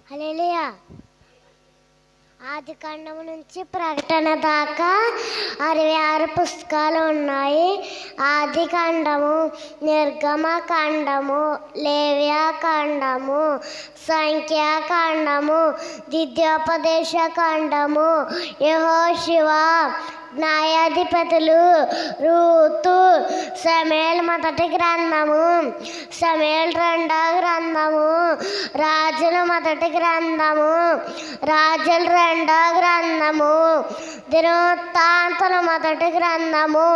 హల్లెలూయా. ఆది కాండము నుంచి ప్రకటన దాకా 66 పుస్తకాలు ఉన్నాయి. ఆది కాండము, నిర్గమ కాండము, లేవ్యా కాండము, సంఖ్యాకాండము, ద్వితీయోపదేశ కాండము, యెహోషువ, న్యాయాధిపతులు, రూతు, సమూయేలు మొదటి గ్రంథము, సమూయేలు రెండో గ్రంథము, రాజుల మొదటి గ్రంథము, రాజుల రెండో గ్రంథము, దినవృత్తాంతాల మొదటి గ్రంథము,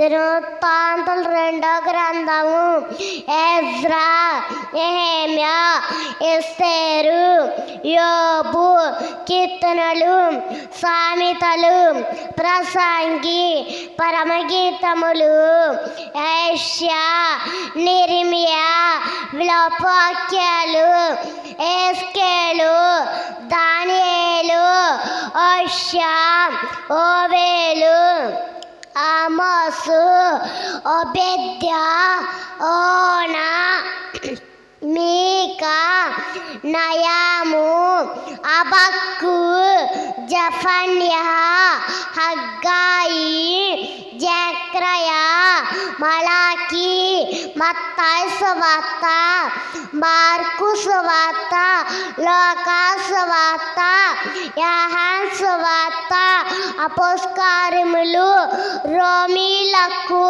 దినవృత్తాంతాల రెండో గ్రంథము, ఎజ్రా, నెహెమ్యా, ఎస్తేరు, యోబు, కీర్తనలు, సామెతలు, ప్రసంగి, పరమగీతములు, యెషయా, యెరెమీయా, విలాపవాక్యాలు, ఎస్కేలు, దానియేలు, హోషేయ, యోవేలు, ఆమోసు, ఓబద్యా, ఓనా, మీకా, నయాము, హబక్కు, జెఫన్యా, హగ్గాయి, జెకర్యా, మలాకి, మత్తయి సువార్త, మార్కు సువార్త, లూకా సువార్త, యోహాను సువార్త, అపోస్తలులు, రోమీయులకు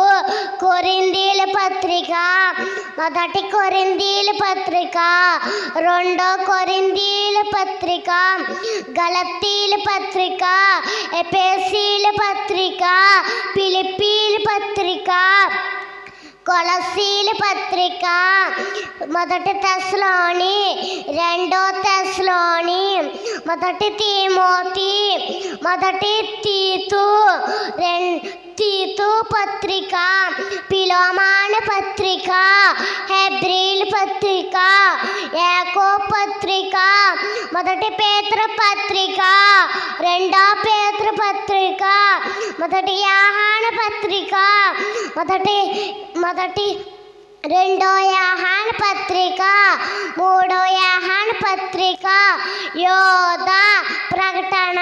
కొరింథీయుల పత్రిక, మొదటి కొరింథీయుల పత్రిక, రెండో కొరింథీయుల పత్రిక, గలతీయుల పత్రిక, ఎఫెసీయుల పత్రిక, ఫిలిప్పీయుల పత్రిక, కొలస్సీయుల పత్రిక, మొదటి తెస్సలోని, రెండో తెస్సలోని, మొదటి తిమోతి, మొదటి తీతు పత్రిక, ఫిలెమోను పత్రిక, హెబ్రీయుల పత్రిక, యాకోబు పత్రిక, మొదటి పేతురు పత్రిక, రెండో పేతురు పత్రిక, మొదటి యోహాను పత్రిక, రెండో యోహాను పత్రిక, మూడో యోహాను పత్రిక, యోధ, ప్రకటన.